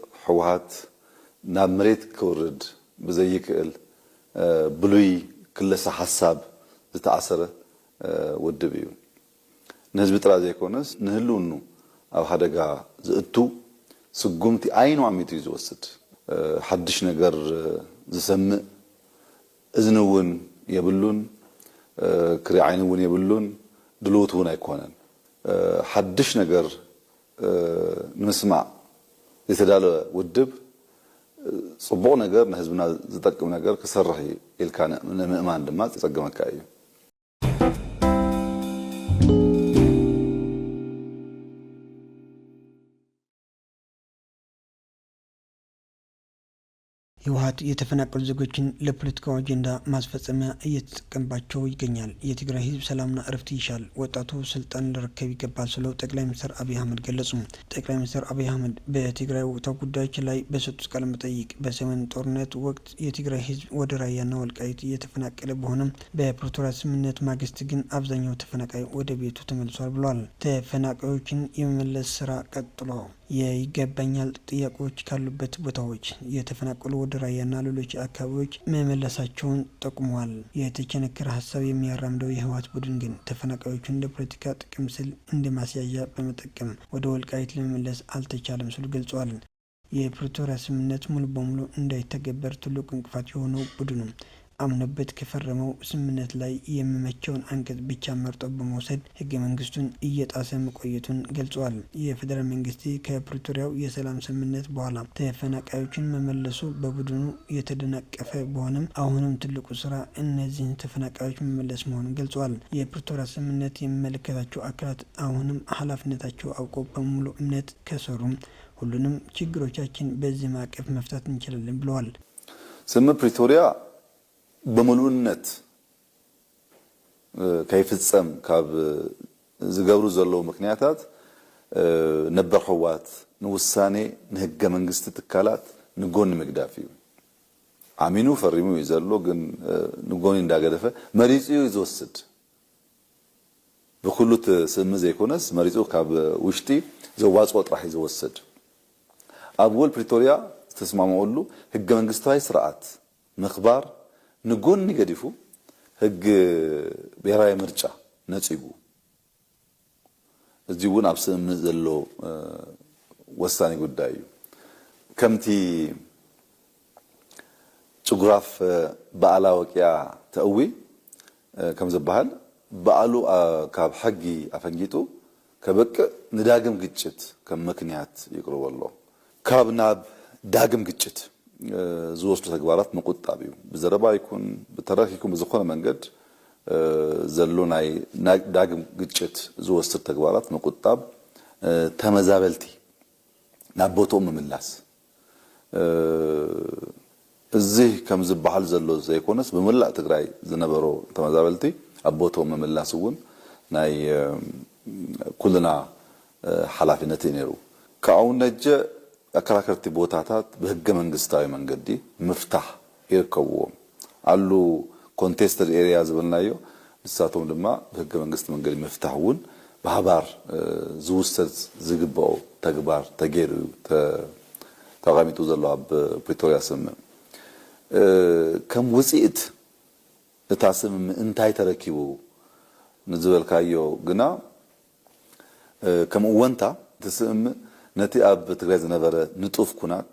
حوات نامريت كورد بزيكل بلوي كل حساب زتعسره ودبيو نهزب ترى زيكونس نهلونو أو حدقا زئتو سقومتي عينو عميتو يزوسد حدش نجر زسمع إذنون يبلون كري عينون يبلون دلوتون يكونن حدش نجر نسمع يتدالو ودب صبو نجر نهزبنا زتقم نجر كسرح الكان من مؤمن دمات يصقم كايو ህወሓት የተፈናቀሉ ዜጎችን ለፖለቲካው አጀንዳ ማስፈጸሚያ እየተጠቀመባቸው ይገኛል። የትግራይ ህዝብ ሰላምና እረፍት ይሻል፣ ወጣቱ ስልጣን ሊረከብ ይገባል ሲሉ ጠቅላይ ሚኒስትር አብይ አህመድ ገለጹ። ጠቅላይ ሚኒስትር አብይ አህመድ በትግራይ ወቅታዊ ጉዳዮች ላይ በሰጡት ቃለ መጠይቅ በሰሜን ጦርነት ወቅት የትግራይ ህዝብ ወደ ራያና ወልቃይት እየተፈናቀለ ቢሆንም በፕሪቶሪያ ስምምነት ማግስት ግን አብዛኛው ተፈናቃይ ወደ ቤቱ ተመልሷል ብሏል። ተፈናቃዮችን የመመለስ ስራ ቀጥሎ የይገባኛል ጥያቄዎች ካሉበት ቦታዎች የተፈናቀሉ ወደ ራያና ሌሎች አካባቢዎች መመለሳቸውን ጠቁመዋል። የተቸነከረ ሀሳብ የሚያራምደው የህወሓት ቡድን ግን ተፈናቃዮቹን ለፖለቲካ ጥቅም ስል እንደማስያዣ በመጠቀም ወደ ወልቃይት ለመመለስ አልተቻለም ሲሉ ገልጸዋል። የፕሪቶሪያ ስምምነት ሙሉ በሙሉ እንዳይተገበር ትልቁ እንቅፋት የሆነው ቡድኑ አምኖበት ከፈረመው ስምምነት ላይ የሚመቸውን አንቀጽ ብቻ መርጦ በመውሰድ ህገ መንግስቱን እየጣሰ መቆየቱን ገልጿል። የፌደራል መንግስት ከፕሪቶሪያው የሰላም ስምምነት በኋላ ተፈናቃዮችን መመለሱ በቡድኑ የተደናቀፈ ቢሆንም አሁንም ትልቁ ስራ እነዚህን ተፈናቃዮች መመለስ መሆኑን ገልጿል። የፕሪቶሪያ ስምምነት የሚመለከታቸው አካላት አሁንም ኃላፊነታቸው አውቀው በሙሉ እምነት ከሰሩም ሁሉንም ችግሮቻችን በዚህ ማዕቀፍ መፍታት እንችላለን ብለዋል። ስምምነት ፕሪቶሪያ በሙሉነት ከይፍጸም ካብ ዝገብሩ ዘለው ምክንያታት ነበር ህወሓት ንውሳኔ ንህገ መንግስት ትካላት ንጎን መግዳፊው አሚኑ ፈሪሙ ይዘሎ ግን ንጎን እንዳገደፈ መሪጽዩ ይዝወስድ በኩሉት ስምዝ ዘይኮነስ መሪጽዩ ካብ ውሽጢ ዘዋጽኦ ጥራሕ ይዝወስድ አብወል ፕሪቶሪያ ተስማማውሉ ህገ መንግስታዊ ስርዓት መኽባር ንጎን ይገድፉ ህግ ብሔራዊ ምርጫ ነጽጉ እዚውን አብስም ዘሎ ወሳኔ ጉዳዩ ከምቲ ጭጉራፍ በዓላ ወቂያ ተእዊ ከም ዝበሃል በዓሉ ካብ ሕጊ አፈንጊጡ ከበቅ ንዳግም ግጭት ከም ምክንያት ይቅርበሎ ካብ ናብ ዳግም ግጭት ዝወስዱ ተግባራት መቆጣብ እዩ በዘረባ ይኩን በተራኪኩም በዝኾነ መንገድ ዘሎ ናይ ዳግም ግጭት ዝወስድ ተግባራት መቆጣብ ተመዛበልቲ ናቦቶም መምላስ እዚህ ከም ዝበሃል ዘሎ ዘይኮነስ በመላእ ትግራይ ዝነበሮ ተመዛበልቲ አቦቶም መምላስውን ናይ ኩልና ኃላፊነት ይነሩ ካውነጀ አከራከርቲ ቦታታት በህገ መንግስታዊ መንገዲ መፍታህ ይርከቡ አሉ ኮንቴስተድ ኤሪያ ዝብልናዮ ንሳቶም ድማ በህገ መንግስት መንገዲ መፍታህውን በሃባር ዝውሰድ ዝግባው ተግባር ተገይሩ ተቃሚጡ ዘሎ ኣብ ፕሪቶሪያ ስምምነት ከም ውጽኢት እታስም እንታይ ተረኪቡ ንዝበልካዮ ግና ከም ወንታ ተስምምነት ነቲ ኣብ ትግራይ ዝነበረ ንጡፍ ኩናት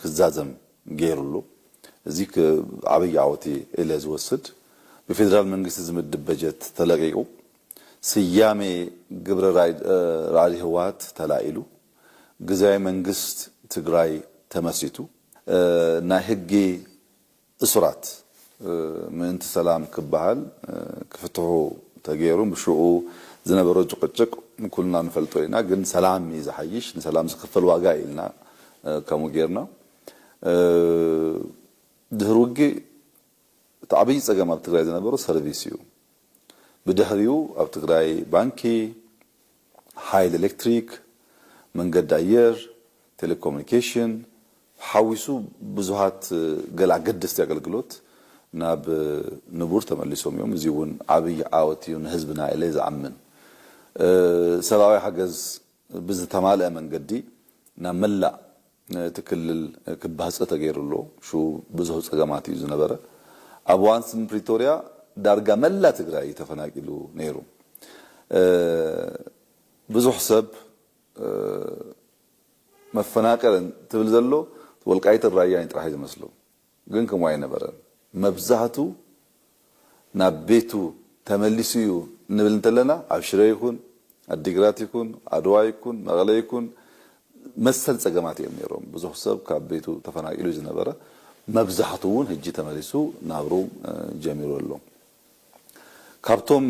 ክዛዘም ገይሩሉ እዚ ዓብይ ዓወቲ ኢለ ዝወስድ በፌደራል መንግስት ዝምድብ በጀት ተለቂቁ ስያሜ ግብረ ራዕይ ህወሓት ተላኢሉ ግዜያዊ መንግስት ትግራይ ተመስሪቱ ናይ ህጊ እስራት ምንት ሰላም ክበሃል ክፍትሑ ተገይሩ ብሽኡ ዝነበረ ጭቅጭቅ ኩልና ንፈልጦይና ግን ሰላም ይዝሐይሽ ንሰላም ዝከፈል ዋጋ ኢልና ከመ ገርና ድህሩጊ ተዓብይ ፀገም ኣብ ትግራይ ዝነበረ ሰርቪስ እዩ ብድህሪው ኣብ ትግራይ ባንኪ ሃይል ኤሌክትሪክ መንገድ አየር ቴሌኮሙኒኬሽን ሓዊሱ ብዙሃት ገላገደስቲ አገልግሎት ናብ ንቡር ተመሊሶም እዮም እዚውን ዓብይ ዓወት እዩ ንህዝብና ኢለ ዝኣምን ሰብአዊ ሓገዝ ብዝተማልአ መንገዲ ናብ መላእ ትክልል ክባጽ ተገይሩሎ ሹ ብዙ ጸገማት ይዙ ነበረ አብዋንስን ፕሪቶሪያ ዳርጋ መላ ትግራይ ተፈናቂሉ ነይሩ ብዙ حساب መፈናቀልን ትብል ዘሎ ወልቃይት ራያን ጥራይ ዝመስሉ ግን ከመይ ነበረ መብዛህቱ ናቤቱ ተመልሲዩ ንብል እንተለና አብሽረ ይኩን አዲግራት ይኩን አድዋ ይኩን መቀለ ይኩን መሰል ጸገማት የሚሮም ብዙ حساب ከቤቱ ተፈናቂሉ ዝነበረ መብዛህቱን ህጂ ተመልሱ ናብሩ ጀሚሮሎ ካብቶም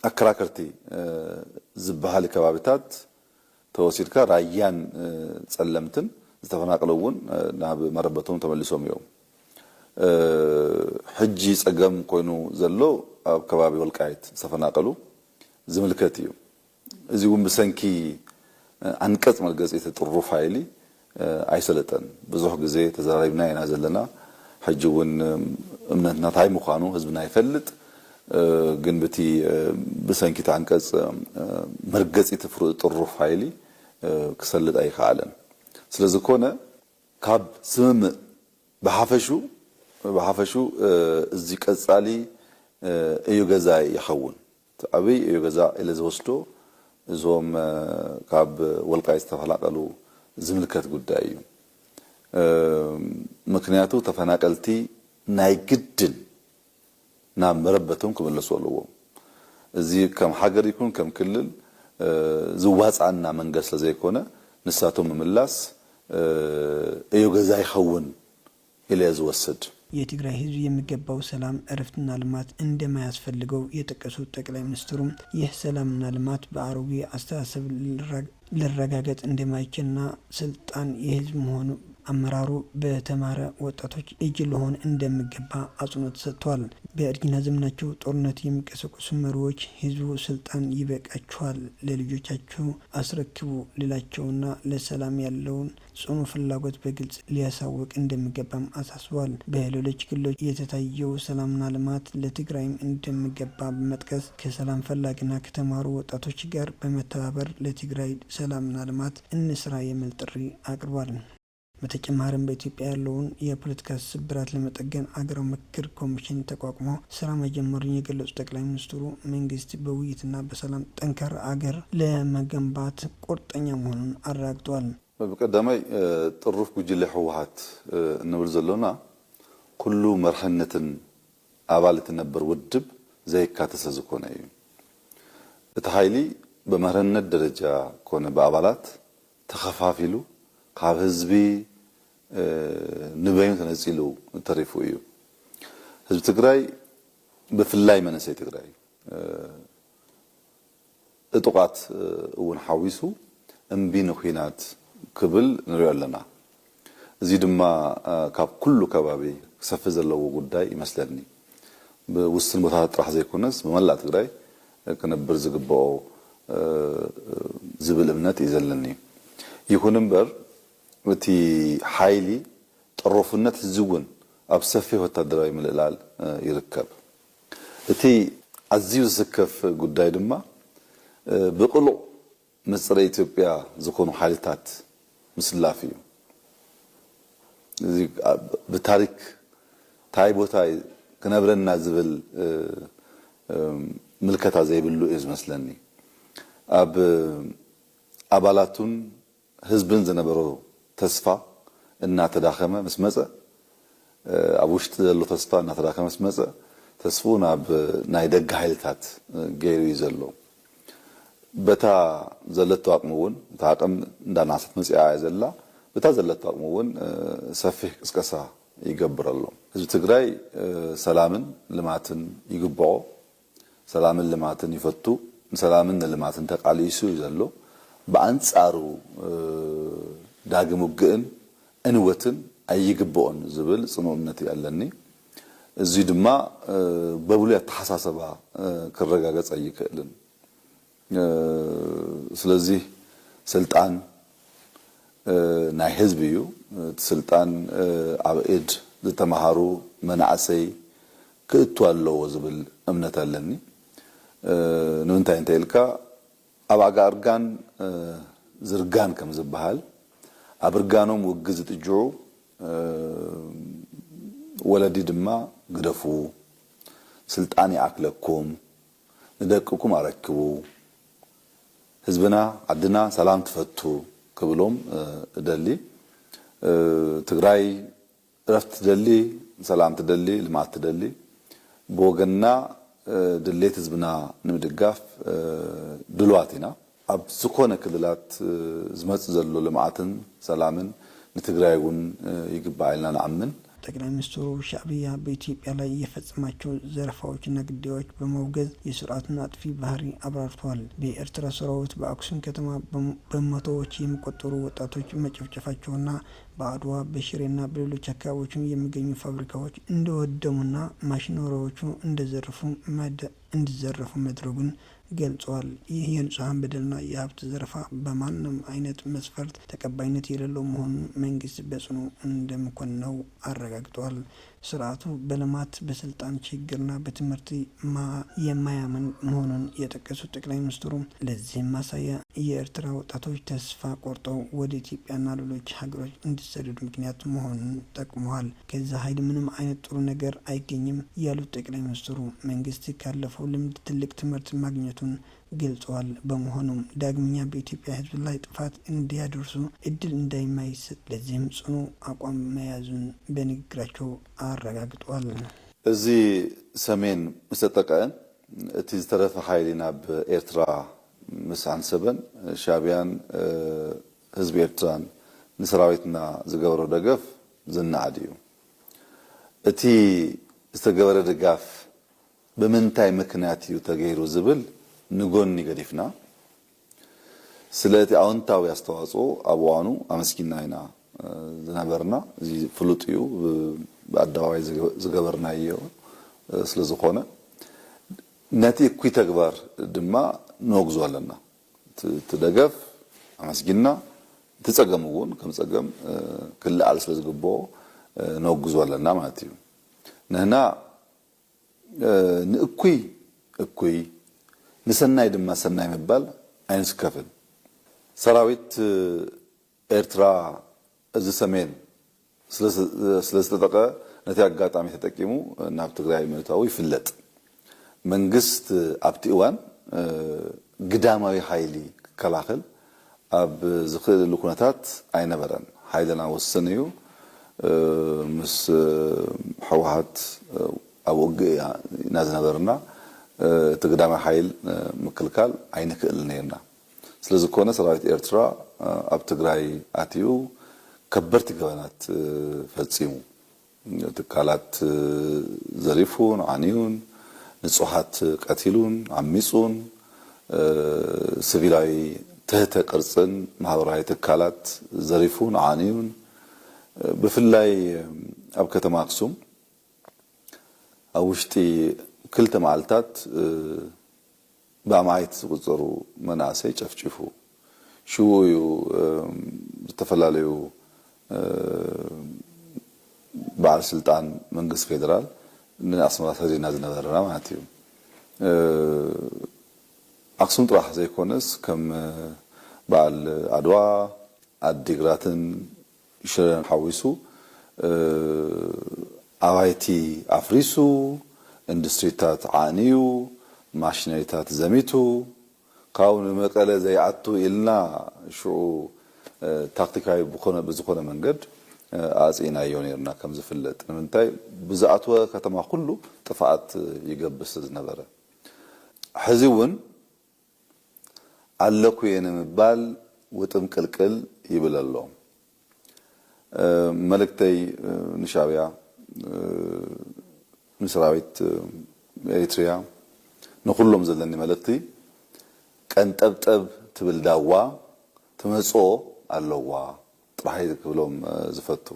አከራከርቲ ዝበሃል ከባቢታት ተወሲድካ ራያን ጸለምትን ዝተፈናቀሉውን ናብ መረበቶም ተመልሶም እዮም ሕጂ ጸገም ኮይኑ ዘሎ ኣብ ከባቢ ወልቃይት ዝተፈናቀሉ ዝምልከት እዩ እዚውን ብሰንኪ አንቀጽ መልገጽ የተጥሩ ፋይሊ አይሰለጠን ብዙሕ ግዜ ተዘራሪብና ኢና ዘለና ሕጂውን እምነትና ታይ ምዃኑ ህዝብና ይፈልጥ ግን በቲ ብሰንኪ አንቀጽ መርገጽ የተፍሩ ጥሩ ፋይሊ ክሰልጥ አይካለን ስለዚህ ኮነ ካብ ስም በሐፈሹ እዚ ቀጻሊ እዩ ገዛ ይኸውን አብይ እዩ ገዛ ኢለ ዝወስዶ እዞም ካብ ወልቃይት ተፈላቀሉ ዝምልከት ጉዳይ እዩ ምክንያቱ ተፈናቀልቲ ናይ ግድን ናብ መረበቶም ክመለሱ ኣለዎ እዚ ከም ሃገር ይኩን ከም ክልል ዝዋጻና መንገስ ለዘይኮነ ንሳቶም መምላስ እዩ ገዛ ይኸውን ኢለ ዝወስድ የትግራይ ህዝብ የሚገባው ሰላም እረፍትና ልማት እንደማያስፈልገው የጠቀሱት ጠቅላይ ሚኒስትሩ ይህ ሰላምና ልማት በአሮጌ አስተሳሰብ ሊረጋገጥ እንደማይችልና ስልጣን የህዝብ መሆኑ አመራሩ በተማረ ወጣቶች እጅ ሊሆን እንደሚገባ አጽንኦት ሰጥተዋል። በእርጅና ዘመናቸው ጦርነት የሚቀሰቅሱ መሪዎች ህዝቡ ስልጣን ይበቃቸዋል ለልጆቻቸው አስረክቡ ሊላቸውና ለሰላም ያለውን ጽኑ ፍላጎት በግልጽ ሊያሳውቅ እንደሚገባም አሳስበዋል። በሌሎች ክልሎች የተታየው ሰላምና ልማት ለትግራይም እንደሚገባ በመጥቀስ ከሰላም ፈላጊና ከተማሩ ወጣቶች ጋር በመተባበር ለትግራይ ሰላምና ልማት እንስራ የሚል ጥሪ አቅርቧል። በተጨማሪም በኢትዮጵያ ያለውን የፖለቲካ ስብራት ለመጠገን አገራዊ ምክክር ኮሚሽን ተቋቁሞ ስራ መጀመሩን የገለጹ ጠቅላይ ሚኒስትሩ መንግስት በውይይትና በሰላም ጠንካራ አገር ለመገንባት ቁርጠኛ መሆኑን አረጋግጠዋል። በቀዳማይ ጥሩፍ ጉጅለ ህወሓት እንብል ዘለና ኩሉ መርሐነትን አባላት ነበር ውድብ ዘይካተተ ዝኮነ እዩ እቲ ኃይሊ በመርሐነት ደረጃ ኮነ በአባላት ተኸፋፊሉ ካብ ህዝቢ ንበይኑ ተነጺሉ ተሪፉ እዩ ህዝብ ትግራይ በፍላይ መንሰይ ትግራይ እጥቋት እውን ሓዊሱ እምቢ ንኹናት ክብል ንሪኦ ኣለና እዚ ድማ ካብ ኩሉ ከባቢ ክሰፊ ዘለዎ ጉዳይ ይመስለኒ ብውስን ቦታታት ጥራሕ ዘይኮነስ መመላእ ትግራይ ክነብር ዝግብኦ ዝብል እምነት እዩ ዘለኒ ይኹን እምበር እቲ ኃይሊ ጥሩፍነት ዝውን ኣብ ሰፊ ወታደራዊ ምልላል ይርከብ እቲ ኣዝዩ ዝስከፍ ጉዳይ ድማ ብቕሉዕ ምስረ ኢትዮጵያ ዝኾኑ ኃይልታት ምስላፍ እዩ እዚ ብታሪክ ታይ ቦታ ክነብረና ዝብል ምልከታ ዘይብሉ እዩ ዝመስለኒ ኣብ አባላቱን ህዝብን ዝነበሩ ተስፋ እና ተዳኸመ መስመጸ ኣብ ውሽጢ ዘሎ ተስፋ እና ተዳኸመ መስመጸ ተስፉ ናብ ናይ ደግ ኃይልታት ገይሩ ይዘሎ በታ ዘለቶ አቅሙውን ታቀም እንዳናሰት መጽያ ያዘላ በታ ዘለቶ አቅሙውን ሰፊህ ቅስቀሳ ይገብራሉ ህዝብ ትግራይ ሰላምን ልማትን ይግብኦ ሰላምን ልማትን ይፈቱ ሰላምን ልማትን ተቃሊሱ ይዘሎ በአንጻሩ ዳግም ውግእን እንወትን አይግብኦን ዝብል ጽኑነት ያለኒ እዚ ድማ በብሉ ያተሐሳሰባ ከረጋገጽ አይከልን ስለዚህ ስልጣን ናይ ህዝብ እዩ ስልጣን አብኢድ ዝተማሃሩ መናዓሰይ ክእቱ አለው ዝብል እምነት አለኒ ንምንታይ እንተልካ ኣብ ኣጋርጋን ዝርጋን ከም ዝበሃል አብርጋኖም ውግዝ ጥጆ ወለዲ ድማ ግደፉ ስልጣን ያክለኩም ንደቅኩም አረክቡ ህዝብና አድና ሰላም ተፈቱ ከብሎም ደሊ ትግራይ ረፍት ደሊ ሰላም ተደሊ ልማት ተደሊ ቦገና ድሌት ህዝብና ንምድጋፍ ድልዋቲና ኣብ ዝኮነ ክልላት ዝመጽ ዘሎ ልማትን ሰላምን ንትግራይውን ይግባይልና ንአምን ጠቅላይ ሚኒስትሩ ሻዕቢያ በኢትዮጵያ ላይ የፈጸማቸው ዘረፋዎችና ግድያዎች በመውገዝ የስርዓቱን አጥፊ ባህሪ አብራርተዋል። በኤርትራ ሰራዊት በአክሱም ከተማ በመቶዎች የሚቆጠሩ ወጣቶች መጨፍጨፋቸውና በአድዋ በሽሬና በሌሎች አካባቢዎች የሚገኙ ፋብሪካዎች እንደወደሙና ማሽነሪዎቹ እንዲዘረፉ መድረጉን ገልጸዋል። ይህ የንጹሃን በደልና የሀብት ዘረፋ በማንም አይነት መስፈርት ተቀባይነት የሌለው መሆኑን መንግስት በጽኑ እንደሚኮንነው አረጋግጠዋል። ስርዓቱ በልማት በስልጣን ችግርና በትምህርት የማያምን መሆኑን የጠቀሱት ጠቅላይ ሚኒስትሩ ለዚህም ማሳያ የኤርትራ ወጣቶች ተስፋ ቆርጠው ወደ ኢትዮጵያና ሌሎች ሀገሮች እንዲሰደዱ ምክንያት መሆኑን ጠቁመዋል። ከዛ ኃይል ምንም አይነት ጥሩ ነገር አይገኝም ያሉት ጠቅላይ ሚኒስትሩ መንግስት ካለፈው ልምድ ትልቅ ትምህርት ማግኘቱን ገልጸዋል። በመሆኑም ዳግመኛ በኢትዮጵያ ህዝብ ላይ ጥፋት እንዲያደርሱ እድል እንደማይሰጥ ለዚህም ጽኑ አቋም መያዙን በንግግራቸው አረጋግጠዋል። እዚህ ሰሜን መሰጠቀን እቲ ዝተረፈ ኃይልና በኤርትራ ምሳንሰበን ሻዕቢያን ህዝብ ኤርትራን ንሰራዊትና ዝገበሮ ደገፍ ዝናዓድዩ እቲ ዝተገበረ ድጋፍ በመንታይ ምክንያት እዩ ተገይሩ ዝብል ንጎኒ ገዲፍና ስለቲ አዎንታዊ አስተዋጽኦ አብዋኑ አመስኪናይና ዝነበርና እዚ ፍሉጥዩ በአደባባይ ዝገበርናዮ ስለዝኾነ ነቲ እኩይ ተግባር ድማ ንወግዞ ኣለና ትደገፍ አመስኪና ትጸገምውን ከም ጸገም ክልአል ስለዝግቦ ንወግዞ ኣለና ማለት እዩ ነህና ንእኩይ ንሰናይ ድማ ሰናይ መባል አይንስከፍል ሰራዊት ኤርትራ እዚ ሰሜን ስለስተጠቀ ነቲ አጋጣሚ ተጠቂሙ ናብ ትግራይ ምእታው ይፍለጥ መንግስት ኣብቲ እዋን ግዳማዊ ኃይሊ ከላኸል ኣብ ዝኽእሉ ኩነታት አይነበረን ኃይልና ወሰነዩ ምስ ሕወሓት ኣብ ውግእ ናዝነበርና ትግዳማዊ ኃይል ምክልካል አይንክእል ነርና ስለዝኮነ ሰራዊት ኤርትራ ኣብ ትግራይ አትዩ ከበርቲ ገበናት ፈጺሙ ትካላት ዘሪፉን ዓኒዩን ንጹሃት ቀቲሉን አሚጹን ሲቪላዊ ትህተ ቅርጽን ማህበራዊ ትካላት ዘሪፉን ዓኒዩን ብፍላይ ኣብ ከተማ አክሱም ኣብ ውሽጢ ክልተ መዓልታት በአማይት ዝቁጸሩ መናእሰይ ጨፍጭፉ ሽውዩ ዝተፈላልዩ ባዓል ስልጣን መንግስት ፌደራል ንአስመራ ሰሪና ዝነበረና ማለት እዩ አክሱም ጥራሕ ዘይኮነስ ከም በዓል አድዋ አዲግራትን ሽረን ሓዊሱ አባይቲ አፍሪሱ ኢንዱስትሪታት ዓኒዩ ማሽነሪታት ዘሚቱ ካውን መቀለ ዘይዓቱ ኢልና ሽዑ ታክቲካዊ በዝኾነ መንገድ አጽና የሆነና ከም ዝፍለጥ ንምንታይ ብዛአትወ ከተማ ሁሉ ጥፋት ይገብስ ዝነበረ ሕዚውን አለኩ የነምባል ወጥም ቅልቅል ይብለሎ መልእክተይ ንሻዕቢያ ንሰራዊት ኤሪትሪያ ንኹሎም ዘለኒ መልእክቲ ቀንጠብጠብ ትብል ዳዋ ትመጾ ኣለዋ ጥራይ ክብሎም ዝፈቱ